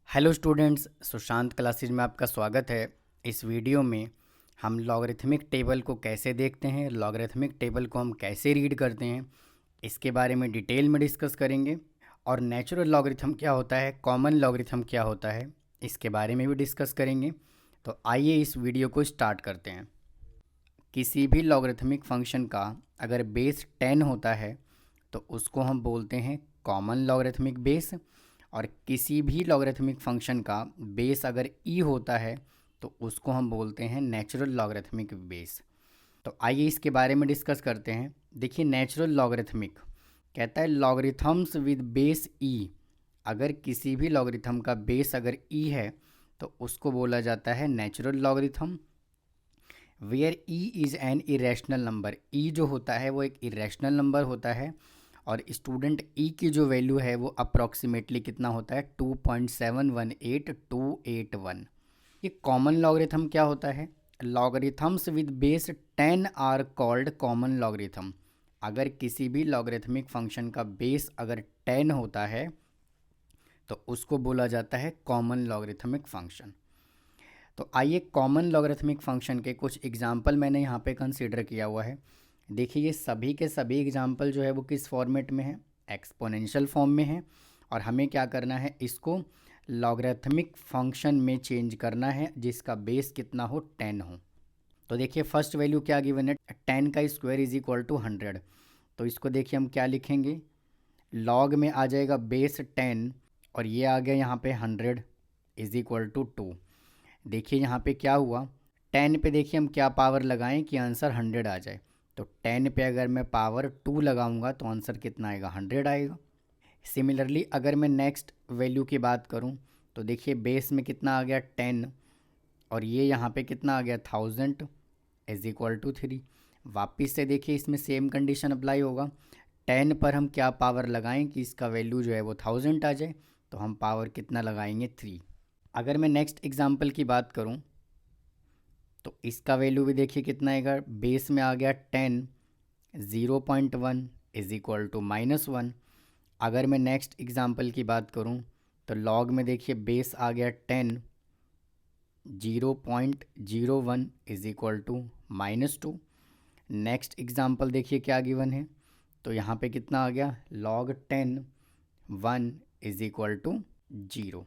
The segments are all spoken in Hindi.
हेलो स्टूडेंट्स, सुशांत क्लासेज में आपका स्वागत है। इस वीडियो में हम लॉगरिथमिक टेबल को कैसे देखते हैं, लॉगरिथमिक टेबल को हम कैसे रीड करते हैं, इसके बारे में डिटेल में डिस्कस करेंगे। और नेचुरल लॉगरिथम क्या होता है, कॉमन लॉगरिथम क्या होता है, इसके बारे में भी डिस्कस करेंगे। तो आइए इस वीडियो को स्टार्ट करते हैं। किसी भी लॉगरिथमिक फंक्शन का अगर बेस 10 होता है तो उसको हम बोलते हैं कॉमन लॉगरिथमिक बेस। और किसी भी लॉगरिथमिक फंक्शन का बेस अगर ई होता है तो उसको हम बोलते हैं नेचुरल लॉगरिथमिक बेस। तो आइए इसके बारे में डिस्कस करते हैं। देखिए, नेचुरल लॉगरिथमिक कहता है लॉगरिथम्स विद बेस ई। अगर किसी भी लॉगरिथम का बेस अगर ई है तो उसको बोला जाता है natural logarithm. Where e is an irrational number, e जो होता है वो एक इरेशनल नंबर होता है। और स्टूडेंट ई की जो वैल्यू है वो अप्रॉक्सीमेटली कितना होता है, 2.718281। ये कॉमन लॉगरिथम क्या होता है, logarithms with base 10 are called common logarithm. अगर किसी भी लॉगरिथमिक फंक्शन का बेस अगर 10 होता है तो उसको बोला जाता है कॉमन लॉगरिथमिक फंक्शन। तो आइए कॉमन लॉगरिथमिक फंक्शन के कुछ एग्जाम्पल मैंने यहाँ पे कंसीडर किया हुआ है। देखिए, ये सभी के सभी एग्जाम्पल जो है वो किस फॉर्मेट में है, एक्सपोनेंशियल फॉर्म में है। और हमें क्या करना है, इसको लॉगरिथमिक फंक्शन में चेंज करना है जिसका बेस कितना हो, 10 हो। तो देखिए, फर्स्ट वैल्यू क्या गिवन है, 10 का स्क्वायर इज इक्वल टू 100। तो इसको देखिए हम क्या लिखेंगे, लॉग में आ जाएगा बेस 10 और ये आ गया यहाँ पे 100 इज इक्वल टू 2। देखिए यहाँ पे क्या हुआ, 10 पे देखिए हम क्या पावर लगाएं कि आंसर 100 आ जाए। तो 10 पे अगर मैं पावर 2 लगाऊंगा तो आंसर कितना आएगा, 100 आएगा। सिमिलरली अगर मैं नेक्स्ट वैल्यू की बात करूं तो देखिए बेस में कितना आ गया, 10, और ये यहाँ पे कितना आ गया, 1000 इज इक्वल टू 3। वापिस से देखिए इसमें सेम कंडीशन अप्लाई होगा, 10 पर हम क्या पावर लगाएं कि इसका वैल्यू जो है वो 1000 आ जाए। तो हम पावर कितना लगाएंगे, 3। अगर मैं नेक्स्ट एग्जांपल की बात करूं तो इसका वैल्यू भी देखिए कितना आएगा, बेस में आ गया 10, 0.1 इज इक्वल टू -1। अगर मैं नेक्स्ट एग्जांपल की बात करूं तो लॉग में देखिए बेस आ गया 10, 0.01 is equal to -2। Next example देखिए क्या गिवन है, तो यहाँ पे कितना आ गया, log 10, 1 इज इक्वल टू 0।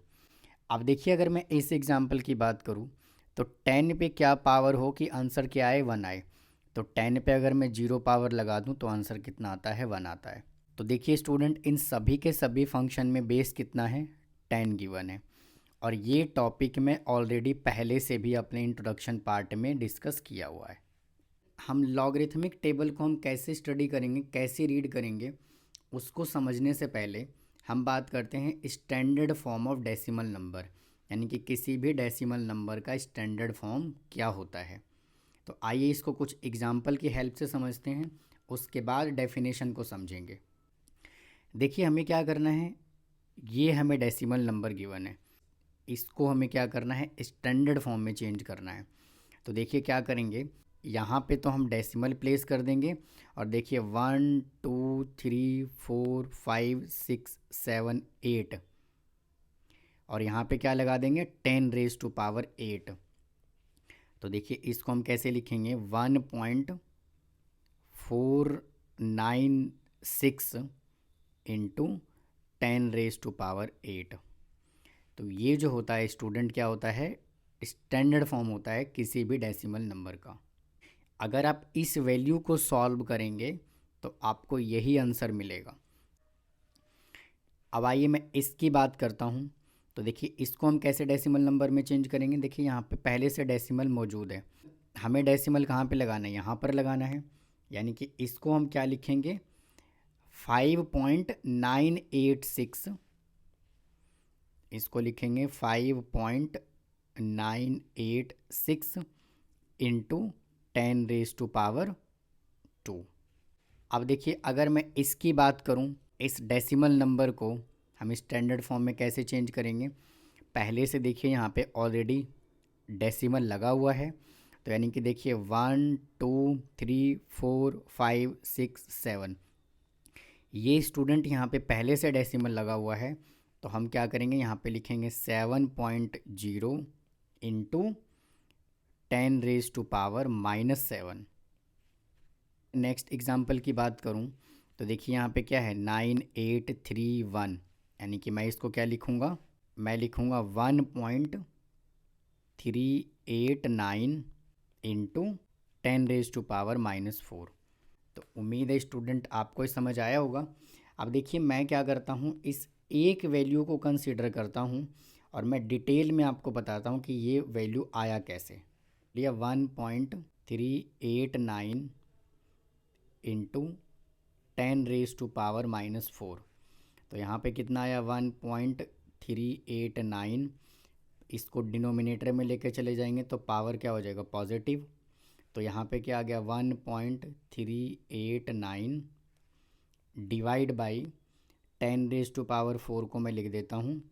अब देखिए अगर मैं इस एग्जांपल की बात करूं तो 10 पे क्या पावर हो कि आंसर क्या आए, 1 आए। तो 10 पे अगर मैं 0 पावर लगा दूं तो आंसर कितना आता है, 1 आता है। तो देखिए स्टूडेंट, इन सभी के सभी फंक्शन में बेस कितना है, 10 गिवन है। और ये टॉपिक मैं ऑलरेडी पहले से भी अपने इंट्रोडक्शन पार्ट में डिस्कस किया हुआ है। हम लॉगरिथमिक टेबल को हम कैसे स्टडी करेंगे, कैसे रीड करेंगे, उसको समझने से पहले हम बात करते हैं standard form of decimal number, यानी कि किसी भी डेसिमल नंबर का स्टैंडर्ड फॉर्म क्या होता है। तो आइए इसको कुछ एग्जाम्पल की हेल्प से समझते हैं, उसके बाद डेफिनेशन को समझेंगे। देखिए हमें क्या करना है, ये हमें डेसिमल नंबर गिवन है, इसको हमें क्या करना है, स्टैंडर्ड फॉर्म में चेंज करना है। तो देखिए क्या करेंगे, यहाँ पे तो हम डेसिमल प्लेस कर देंगे और देखिए 1 2 3 4 5 6 7 8, और यहाँ पे क्या लगा देंगे, 10⁻⁸। तो देखिए इसको हम कैसे लिखेंगे, 1.496 इंटू 10⁻⁸। तो ये जो होता है स्टूडेंट क्या होता है, स्टैंडर्ड फॉर्म होता है किसी भी डेसिमल नंबर का। अगर आप इस वैल्यू को सॉल्व करेंगे तो आपको यही आंसर मिलेगा। अब आइए मैं इसकी बात करता हूँ। तो देखिए इसको हम कैसे डेसिमल नंबर में चेंज करेंगे, देखिए यहाँ पे पहले से डेसिमल मौजूद है, हमें डेसिमल कहाँ पे लगाना है, यहाँ पर लगाना है। यानी कि इसको हम क्या लिखेंगे, 5.986, इसको लिखेंगे 5.986 इंटू 10⁻²। अब देखिए अगर मैं इसकी बात करूं, इस डेसिमल नंबर को हम स्टैंडर्ड फॉर्म में कैसे चेंज करेंगे, पहले से देखिए यहाँ पे ऑलरेडी डेसिमल लगा हुआ है। तो यानी कि देखिए 1 2 3 4 5 6 7, ये स्टूडेंट यहाँ पे पहले से डेसिमल लगा हुआ है। तो हम क्या करेंगे, यहाँ पे लिखेंगे 7.0 इंटू 10⁻⁻7। नेक्स्ट एग्जाम्पल की बात करूँ तो देखिए यहाँ पे क्या है 9831, यानी कि मैं इसको क्या लिखूँगा, मैं लिखूँगा 1.389 इंटू 10⁻⁻4। तो उम्मीद है स्टूडेंट आपको समझ आया होगा। अब देखिए मैं क्या करता हूँ, इस एक वैल्यू को कंसीडर करता हूँ और मैं डिटेल में आपको बताता हूँ कि ये वैल्यू आया कैसे। लिया 1.389 इंटू 10⁻⁻4। तो यहाँ पे कितना आया 1.389, इसको डिनोमिनेटर में लेके चले जाएंगे तो पावर क्या हो जाएगा, पॉजिटिव। तो यहाँ पे क्या आ गया 1.389 डिवाइड बाई 10⁻⁴ को मैं लिख देता हूँ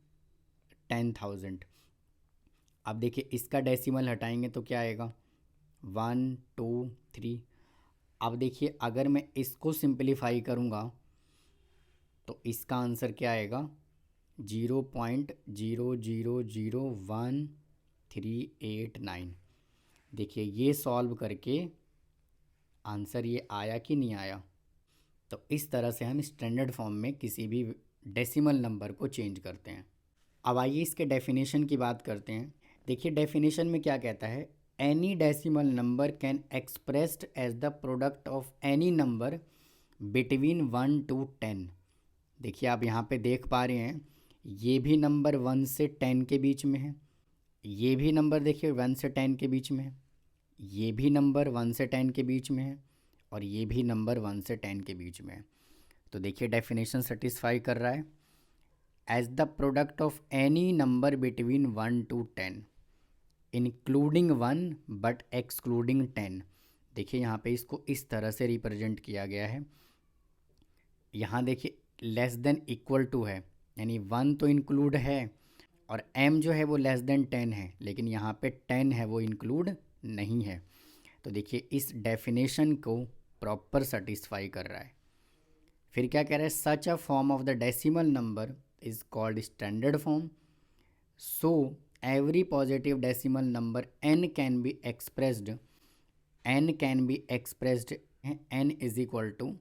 10,000। अब देखिए इसका डेसिमल हटाएंगे तो क्या आएगा 1 2 3। अब देखिए अगर मैं इसको सिंपलीफाई करूँगा तो इसका आंसर क्या आएगा 0.000139। देखिए ये सॉल्व करके आंसर ये आया कि नहीं आया। तो इस तरह से हम स्टैंडर्ड फॉर्म में किसी भी डेसिमल नंबर को चेंज करते हैं। अब आइए इसके डेफिनेशन की बात करते हैं। देखिए डेफिनेशन में क्या कहता है, any decimal number can expressed as the product of any number between 1 to 10। देखिए आप यहाँ पे देख पा रहे हैं ये भी नंबर 1 से 10 के बीच में है, ये भी नंबर देखिए 1 से 10 के बीच में है, ये भी नंबर 1 से 10 के बीच में है और ये भी नंबर 1 से 10 के बीच में है। तो देखिए डेफिनेशन सेटिस्फाई कर रहा है, as the product of any number between 1 to 10 including 1 but excluding 10। देखिए यहाँ पे इसको इस तरह से रिप्रेजेंट किया गया है। यहाँ देखिए लेस देन इक्वल टू है, यानी 1 तो इंक्लूड है और m जो है वो लेस देन 10 है, लेकिन यहाँ पे 10 है वो इंक्लूड नहीं है। तो देखिए इस डेफिनेशन को प्रॉपर सेटिस्फाई कर रहा है। फिर क्या कह रहा है, such a form of the decimal number is called standard form. So every positive decimal number n can be expressed n is equal to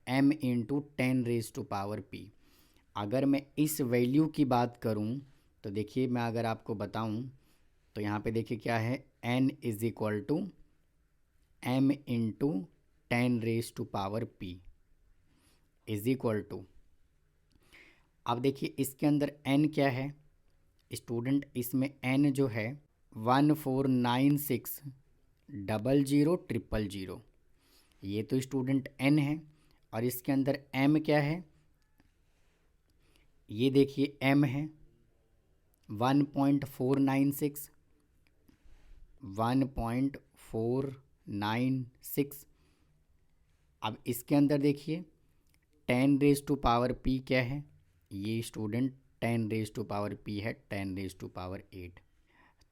m into 10⁻⁻p। अगर मैं इस वैल्यू की बात करूं तो देखिए मैं अगर आपको बताऊं तो यहाँ पे देखिए क्या है n is equal to m into 10⁻⁻p is equal to, अब देखिए इसके अंदर n क्या है स्टूडेंट, इसमें n जो है 149600000, ये तो स्टूडेंट n है। और इसके अंदर m क्या है, ये देखिए m है 1.496। अब इसके अंदर देखिए 10⁻p क्या है, ये स्टूडेंट 10⁻p है 10⁸।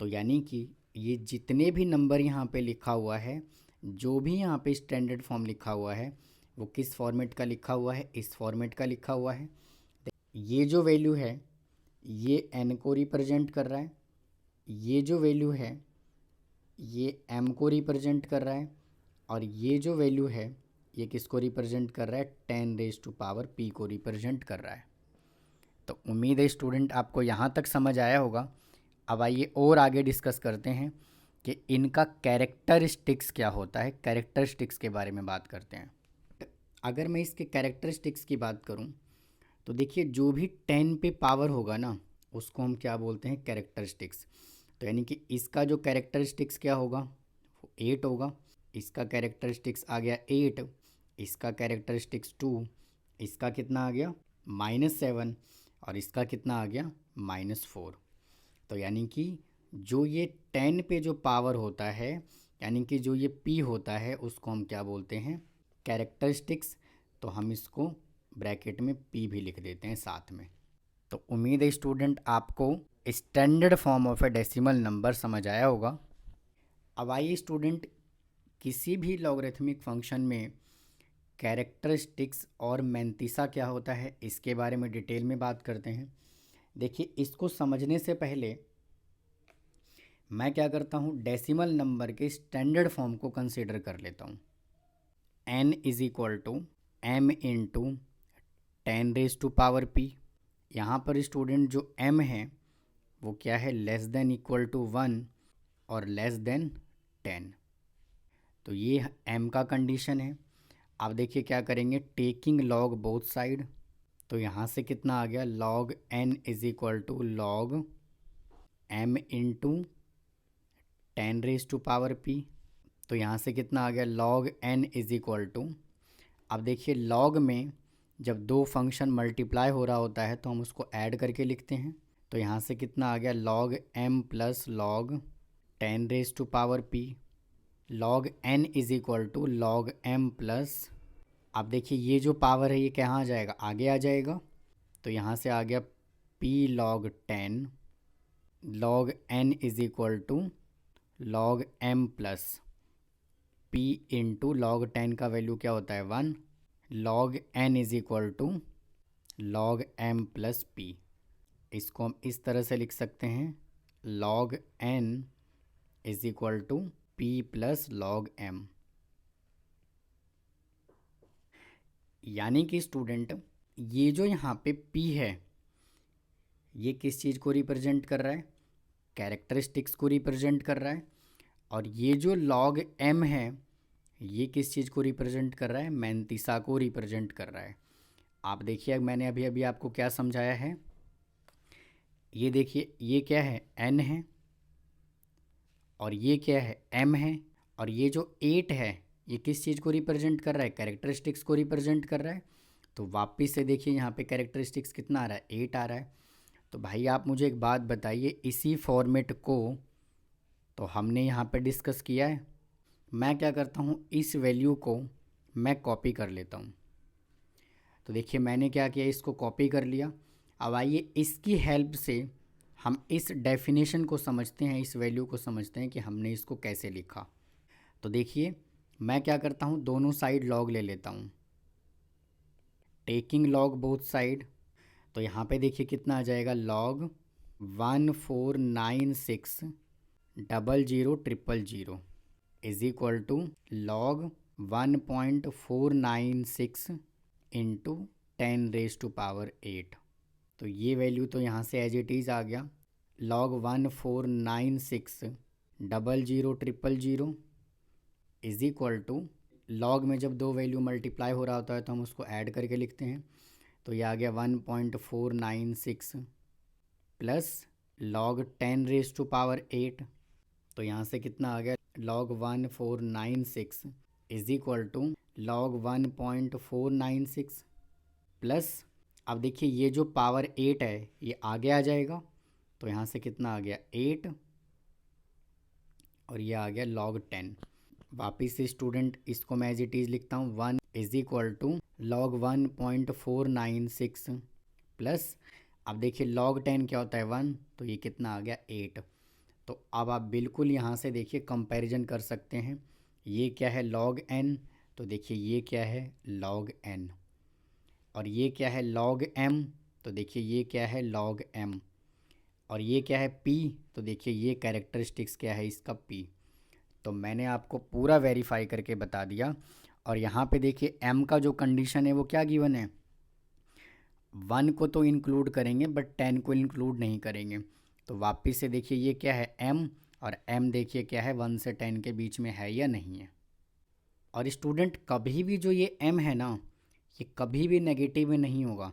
तो यानी कि ये जितने भी नंबर यहाँ पे लिखा हुआ है, जो भी यहाँ पे स्टैंडर्ड फॉर्म लिखा हुआ है वो किस फॉर्मेट का लिखा हुआ है, इस फॉर्मेट का लिखा हुआ है। ये जो वैल्यू है ये n को रिप्रेजेंट कर रहा है, ये जो वैल्यू है ये m को रिप्रेजेंट कर रहा है और ये जो वैल्यू है ये किसको रिप्रेजेंट कर रहा है, 10⁻p को रिप्रेजेंट कर रहा है। तो उम्मीद है स्टूडेंट आपको यहाँ तक समझ आया होगा। अब आइए और आगे डिस्कस करते हैं कि इनका कैरेक्टरिस्टिक्स क्या होता है, कैरेक्टरिस्टिक्स के बारे में बात करते हैं। अगर मैं इसके कैरेक्टरिस्टिक्स की बात करूं तो देखिए जो भी 10 पे पावर होगा ना उसको हम क्या बोलते हैं, कैरेक्टरिस्टिक्स। तो यानी कि इसका जो कैरेक्टरिस्टिक्स क्या होगा वो 8 होगा, इसका कैरेक्टरिस्टिक्स आ गया 8, इसका कैरेक्टरिस्टिक्स 2, इसका कितना आ गया -7 और इसका कितना आ गया -4। तो यानी कि जो ये 10 पे जो पावर होता है, यानी कि जो ये p होता है उसको हम क्या बोलते हैं, कैरेक्टरिस्टिक्स। तो हम इसको ब्रैकेट में p भी लिख देते हैं साथ में। तो उम्मीद है स्टूडेंट आपको standard form of A decimal number समझ आया होगा। अब आइए स्टूडेंट किसी भी लॉगरिथमिक फंक्शन में कैरेक्टरिस्टिक्स और मैंतीसा क्या होता है इसके बारे में डिटेल में बात करते हैं। देखिए इसको समझने से पहले मैं क्या करता हूँ, डेसिमल नंबर के स्टैंडर्ड फॉर्म को कंसीडर कर लेता हूँ। n is equal to m into 10⁻p। यहाँ पर स्टूडेंट जो m है वो क्या है, लेस देन इक्वल टू 1 और लेस देन 10। तो ये m का कंडीशन है। अब देखिए क्या करेंगे, टेकिंग लॉग बोथ साइड। तो यहाँ से कितना आ गया, log n is equal to log m into 10⁻p। तो यहाँ से कितना आ गया, log n is equal to, अब देखिए लॉग में जब दो फंक्शन मल्टीप्लाई हो रहा होता है तो हम उसको ऐड करके लिखते हैं। तो यहाँ से कितना आ गया, log m plus log 10⁻p। log n is equal to log m plus, अब देखिए ये जो पावर है ये कहाँ आ जाएगा, आगे आ जाएगा। तो यहाँ से आ गया p log 10, log n is equal to log m plus p into log 10 का वैल्यू क्या होता है 1, log n is equal to log m plus p। इसको हम इस तरह से लिख सकते हैं, log n is equal to p plus log m। यानी कि स्टूडेंट ये जो यहाँ पे p है ये किस चीज़ को रिप्रेजेंट कर रहा है, कैरेक्टरिस्टिक्स को रिप्रेजेंट कर रहा है। और ये जो log m है ये किस चीज़ को रिप्रेजेंट कर रहा है, मैंतीसा को रिप्रेजेंट कर रहा है। आप देखिए मैंने अभी अभी आपको क्या समझाया है, ये देखिए ये क्या है, n है, और ये क्या है, m है, और ये जो 8 है ये किस चीज़ को रिप्रेजेंट कर रहा है, कैरेक्टरिस्टिक्स को रिप्रेजेंट कर रहा है। तो वापस से देखिए यहाँ पे कैरेक्टरिस्टिक्स कितना आ रहा है, 8 आ रहा है। तो भाई आप मुझे एक बात बताइए, इसी फॉर्मेट को तो हमने यहाँ पे डिस्कस किया है। मैं क्या करता हूँ, इस वैल्यू को मैं कॉपी कर लेता हूँ। तो देखिए मैंने क्या किया, इसको कॉपी कर लिया। अब आइए इसकी हेल्प से हम इस डेफिनेशन को समझते हैं, इस वैल्यू को समझते हैं कि हमने इसको कैसे लिखा। तो देखिए मैं क्या करता हूँ, दोनों साइड लॉग ले लेता हूँ, टेकिंग लॉग बोथ साइड। तो यहाँ पे देखिए कितना आ जाएगा, log 14960000 is equal to log 1.496 into 10⁻8। तो ये वैल्यू तो यहाँ से एज इट इज़ आ गया, log 149600000 is equal to, log में जब दो वैल्यू मल्टीप्लाई हो रहा होता है तो हम उसको ऐड करके लिखते हैं। तो ये आ गया 1.496 प्लस log 10⁻8। तो यहाँ से कितना आ गया, log 1496 is equal to log 1.496 plus, अब देखिए ये जो पावर 8 है ये आगे आ जाएगा। तो यहाँ से कितना आ गया 8, और ये आ गया log 10। वापिस से स्टूडेंट इसको मैं एज इट इज़ लिखता हूँ, 1 is equal to log 1.496 plus, अब देखिए log 10 क्या होता है 1, तो ये कितना आ गया 8। तो अब आप बिल्कुल यहाँ से देखिए कंपैरिजन कर सकते हैं, ये क्या है log n, तो देखिए ये क्या है log n, और ये क्या है log m, तो देखिए ये क्या है log m, और ये क्या है p, तो देखिए ये कैरेक्टरिस्टिक्स क्या है इसका p। तो मैंने आपको पूरा वेरीफाई करके बता दिया। और यहाँ पे देखिए m का जो कंडीशन है वो क्या गिवन है, 1 को तो इंक्लूड करेंगे बट 10 को इंक्लूड नहीं करेंगे। तो वापस से देखिए ये क्या है m, और m देखिए क्या है 1 से 10 के बीच में है या नहीं है। और स्टूडेंट कभी भी जो ये m है ना ये कभी भी नेगेटिव में नहीं होगा।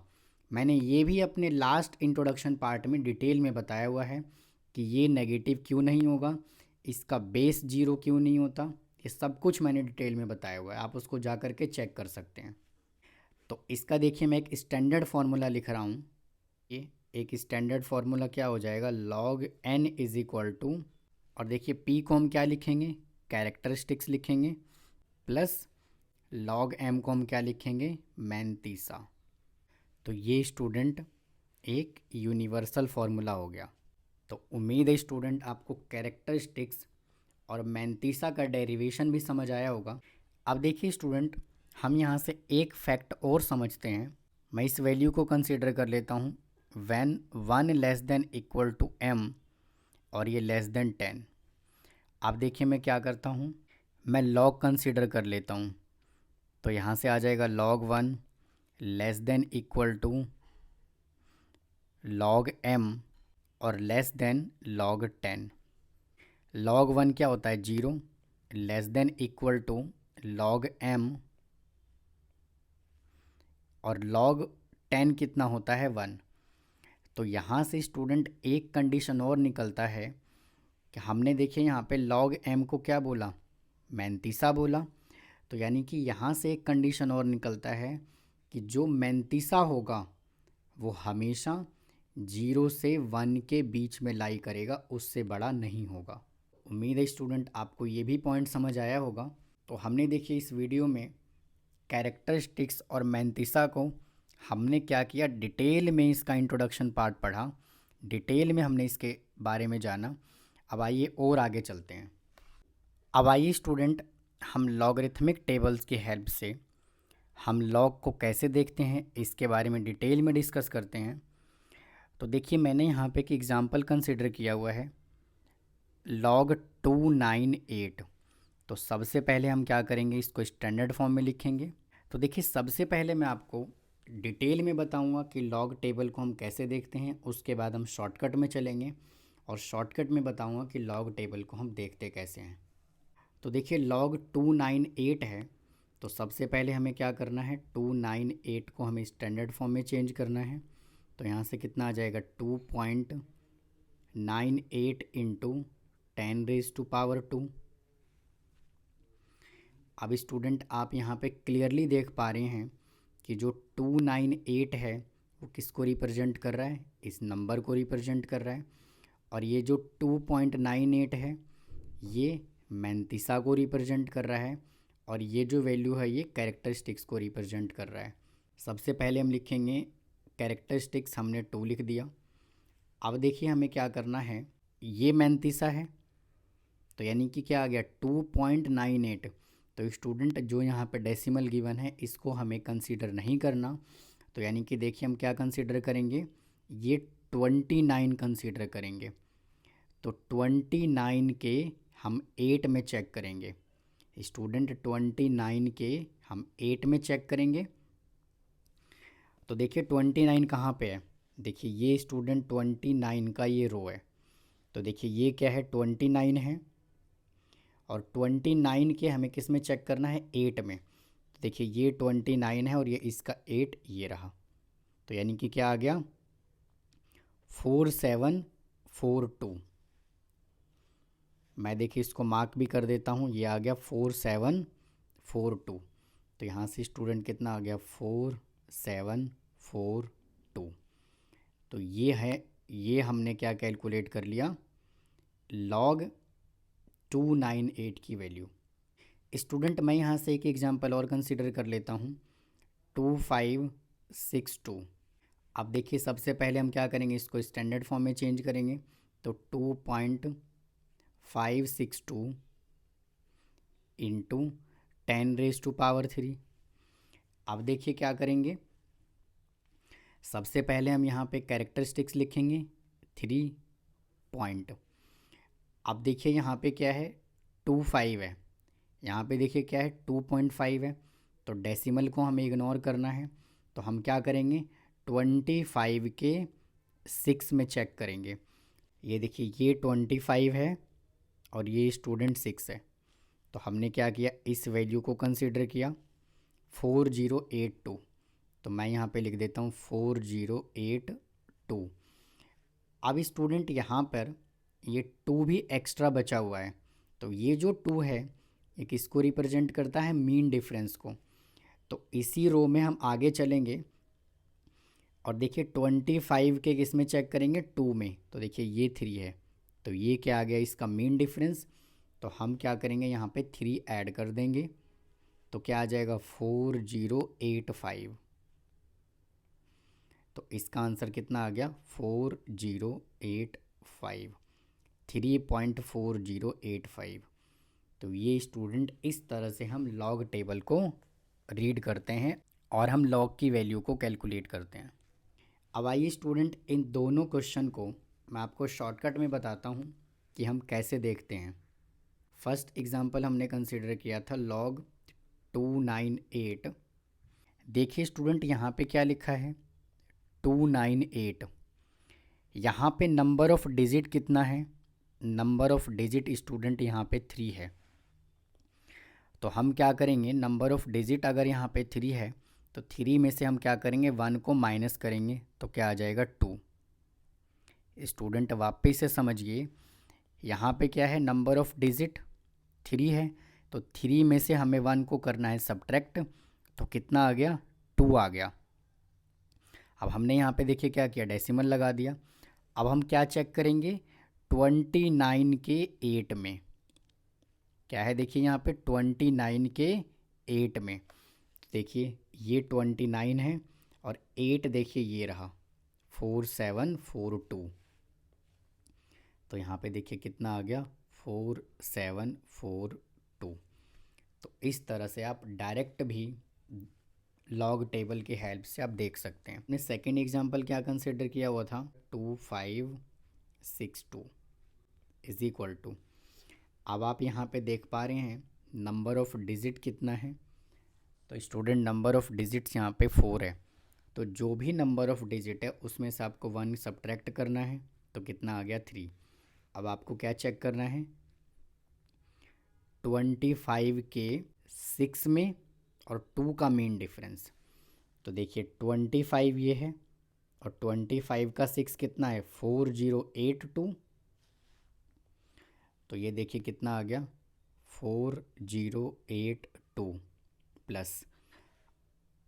मैंने ये भी अपने लास्ट इंट्रोडक्शन पार्ट में डिटेल में बताया हुआ है कि ये नेगेटिव क्यों नहीं होगा, इसका बेस 0 क्यों नहीं होता, ये सब कुछ मैंने डिटेल में बताया हुआ है, आप उसको जा कर के चेक कर सकते हैं। तो इसका देखिए मैं एक स्टैंडर्ड फार्मूला लिख रहा हूँ, ये एक स्टैंडर्ड फार्मूला क्या हो जाएगा, log n is equal to, और देखिए p को हम क्या लिखेंगे, कैरेक्टरिस्टिक्स लिखेंगे, प्लस log m को हम क्या लिखेंगे, मैंतीसा। तो ये स्टूडेंट एक यूनिवर्सल फार्मूला हो गया। तो उम्मीद है स्टूडेंट आपको कैरेक्टरिस्टिक्स और मैंतीसा का डेरिवेशन भी समझ आया होगा। अब देखिए स्टूडेंट हम यहाँ से एक फैक्ट और समझते हैं। मैं इस वैल्यू को कंसीडर कर लेता हूँ when 1 less than equal to m और ये लेस देन 10। अब देखिए मैं क्या करता हूँ, मैं log कंसीडर कर लेता हूँ। तो यहाँ से आ जाएगा log 1 less than equal to log m और लेस देन log 10। log 1 क्या होता है 0, less than equal to log m और log 10 कितना होता है 1। तो यहाँ से स्टूडेंट एक कंडीशन और निकलता है कि हमने देखिए यहाँ पे log m को क्या बोला, मैंतीसा बोला। तो यानी कि यहाँ से एक कंडीशन और निकलता है कि जो मैंतीसा होगा वो हमेशा 0 से 1 के बीच में लाई करेगा, उससे बड़ा नहीं होगा। उम्मीद है स्टूडेंट आपको ये भी पॉइंट समझ आया होगा। तो हमने देखिए इस वीडियो में कैरेक्टरिस्टिक्स और मैंतीसा को हमने क्या किया, डिटेल में इसका इंट्रोडक्शन पार्ट पढ़ा, डिटेल में हमने इसके बारे में जाना। अब आइए और आगे चलते हैं। अब आइए स्टूडेंट हम लॉगरिथमिक टेबल्स की हेल्प से हम लॉग को कैसे देखते हैं इसके बारे में डिटेल में डिस्कस करते हैं। तो देखिए मैंने यहाँ पे एक एग्ज़ाम्पल कंसिडर किया हुआ है log 298। तो सबसे पहले हम क्या करेंगे, इसको स्टैंडर्ड फॉर्म में लिखेंगे। तो देखिए सबसे पहले मैं आपको डिटेल में बताऊंगा कि लॉग टेबल को हम कैसे देखते हैं, उसके बाद हम शॉर्टकट में चलेंगे और शॉर्टकट में बताऊंगा कि लॉग टेबल को हम देखते कैसे हैं। तो देखिए log 298 है, तो सबसे पहले हमें क्या करना है, 298 को हमें स्टैंडर्ड फॉर्म में चेंज करना है। तो यहाँ से कितना आ जाएगा 2.98 इंटू 10⁻²। अब स्टूडेंट आप यहाँ पे क्लियरली देख पा रहे हैं कि जो 298 है वो किसको रिप्रेजेंट कर रहा है, इस नंबर को रिप्रेजेंट कर रहा है। और ये जो 2.98 है ये मैंतीसा को रिप्रेजेंट कर रहा है और ये जो वैल्यू है ये कैरेक्टरिस्टिक्स को रिप्रेजेंट कर रहा है। सबसे पहले हम लिखेंगे कैरेक्टरिस्टिक्स, हमने 2 लिख दिया। अब देखिए हमें क्या करना है, ये मैंतीसा है तो यानी कि क्या आ गया 2.98। तो स्टूडेंट जो यहाँ पे डेसिमल गिवन है इसको हमें कंसीडर नहीं करना। तो यानी कि देखिए हम क्या कंसीडर करेंगे, ये 29 कंसीडर करेंगे। तो 29 के हम 8 में चेक करेंगे स्टूडेंट, 29 के हम 8 में चेक करेंगे। तो देखिए 29 कहाँ पे है, देखिए ये स्टूडेंट 29 का ये रो है। तो देखिए ये क्या है 29 है और 29 के हमें किस में चेक करना है 8 में। तो देखिए ये 29 है और ये इसका 8 ये रहा। तो यानी कि क्या आ गया 4742। मैं देखिए इसको मार्क भी कर देता हूँ, ये आ गया 4742। तो यहाँ से स्टूडेंट कितना आ गया 4742। तो ये है, ये हमने क्या कैलकुलेट कर लिया log 298 की वैल्यू। स्टूडेंट मैं यहाँ से एक एग्जांपल और कंसिडर कर लेता हूँ 2562। अब देखिए सबसे पहले हम क्या करेंगे, इसको स्टैंडर्ड फॉर्म में चेंज करेंगे। तो 2.562 इंटू 10⁻3। अब देखिए क्या करेंगे, सबसे पहले हम यहाँ पे कैरेक्टरिस्टिक्स लिखेंगे 3 पॉइंट। अब देखिए यहाँ पे क्या है 25 है, यहाँ पे देखिए क्या है 2.5 है। तो डेसिमल को हमें इग्नोर करना है। तो हम क्या करेंगे 25 के 6 में चेक करेंगे। ये देखिए ये 25 है और ये स्टूडेंट 6 है। तो हमने क्या किया, इस वैल्यू को कंसीडर किया 4082। तो मैं यहाँ पे लिख देता हूँ 4082। अब स्टूडेंट यहाँ पर ये 2 भी एक्स्ट्रा बचा हुआ है। तो ये जो 2 है ये किसको रिप्रेजेंट करता है, मीन डिफरेंस को। तो इसी रो में हम आगे चलेंगे और देखिए 25 के किस में चेक करेंगे 2 में। तो देखिए ये 3 है, तो ये क्या आ गया इसका मीन डिफरेंस। तो हम क्या करेंगे यहाँ पे 3 ऐड कर देंगे। तो क्या आ जाएगा 4085। तो इसका आंसर कितना आ गया 4085, 3.4085। तो ये स्टूडेंट इस तरह से हम लॉग टेबल को रीड करते हैं और हम लॉग की वैल्यू को कैलकुलेट करते हैं। अब आइए स्टूडेंट, इन दोनों क्वेश्चन को मैं आपको शॉर्टकट में बताता हूँ कि हम कैसे देखते हैं। फर्स्ट एग्जांपल हमने कंसिडर किया था log 298। देखिए स्टूडेंट, यहाँ पे क्या लिखा है 298। यहाँ पे नंबर ऑफ़ डिजिट कितना है? नंबर ऑफ़ डिजिट स्टूडेंट यहाँ पे 3 है। तो हम क्या करेंगे, नंबर ऑफ़ डिजिट अगर यहाँ पे 3 है तो 3 में से हम क्या करेंगे, 1 को माइनस करेंगे तो क्या आ जाएगा 2। स्टूडेंट वापस से समझिए, यहाँ पे क्या है, नंबर ऑफ़ डिजिट 3 है, तो 3 में से हमें 1 को करना है सब्ट्रैक्ट, तो कितना आ गया, 2 आ गया। अब हमने यहाँ पे देखिए क्या किया, डेसिमल लगा दिया। अब हम क्या चेक करेंगे, 29 के 8 में क्या है, देखिए यहाँ पे 29 के 8 में देखिए ये 29 है और 8 देखिए ये रहा 4742। तो यहाँ पे देखिए कितना आ गया 4742। तो इस तरह से आप डायरेक्ट भी लॉग टेबल की हेल्प से आप देख सकते हैं। अपने सेकेंड एग्जांपल क्या कंसिडर किया हुआ था, 2562 इज इक्वल टू, अब आप यहाँ पे देख पा रहे हैं नंबर ऑफ़ डिजिट कितना है। तो स्टूडेंट नंबर ऑफ़ डिजिट्स यहाँ पे 4 है, तो जो भी नंबर ऑफ़ डिजिट है उसमें से आपको 1 सब्ट्रैक्ट करना है, तो कितना आ गया 3। अब आपको क्या चेक करना है, 25 के 6 में और 2 का मीन डिफरेंस। तो देखिए 25 ये है और 25 का 6 कितना है 4082। तो ये देखिए कितना आ गया 4082 प्लस,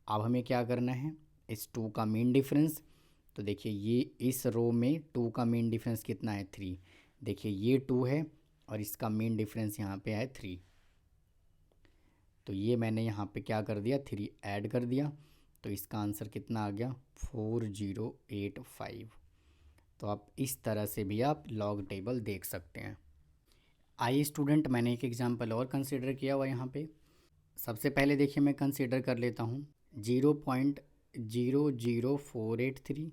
अब हमें क्या करना है, इस 2 का मीन डिफरेंस। तो देखिए ये इस रो में 2 का मीन डिफरेंस कितना है 3। देखिए ये 2 है और इसका मीन डिफरेंस यहाँ पे है 3। तो ये मैंने यहाँ पे क्या कर दिया, 3 ऐड कर दिया। तो इसका आंसर कितना आ गया 4085। तो आप इस तरह से भी आप लॉग टेबल देख सकते हैं। आइए स्टूडेंट, मैंने एक एग्जांपल और कंसिडर किया हुआ यहाँ पे। सबसे पहले देखिए मैं कंसिडर कर लेता हूँ 0.00483।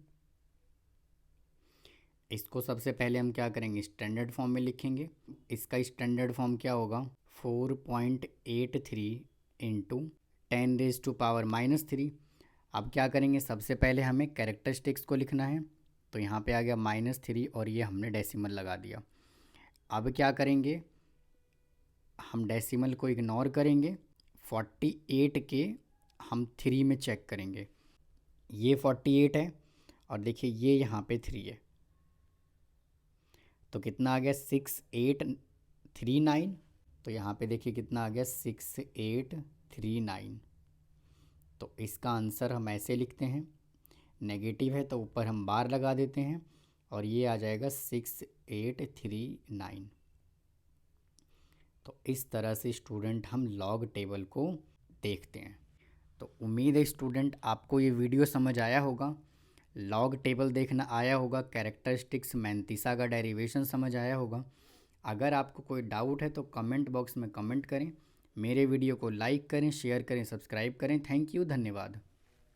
इसको सबसे पहले हम क्या करेंगे, स्टैंडर्ड फॉर्म में लिखेंगे। इसका स्टैंडर्ड फॉर्म क्या होगा, 4.83 इंटू 10⁻⁻3। अब क्या करेंगे, सबसे पहले हमें कैरेक्टरिस्टिक्स को लिखना है। तो यहाँ पे आ गया -3 और ये हमने डेसिमल लगा दिया। अब क्या करेंगे, हम डेसिमल को इग्नोर करेंगे, 48 के हम 3 में चेक करेंगे। ये 48 है और देखिए ये यहाँ पे 3 है, तो कितना आ गया 6839। तो यहाँ पे देखिए कितना आ गया 6839। तो इसका आंसर हम ऐसे लिखते हैं, नेगेटिव है तो ऊपर हम बार लगा देते हैं और ये आ जाएगा 6839। तो इस तरह से स्टूडेंट हम लॉग टेबल को देखते हैं। तो उम्मीद है स्टूडेंट आपको ये वीडियो समझ आया होगा, लॉग टेबल देखना आया होगा, कैरेक्टरिस्टिक्स मैंतीसा का डेरिवेशन समझ आया होगा। अगर आपको कोई डाउट है तो कमेंट बॉक्स में कमेंट करें, मेरे वीडियो को लाइक करें, शेयर करें, सब्सक्राइब करें। थैंक यू, धन्यवाद।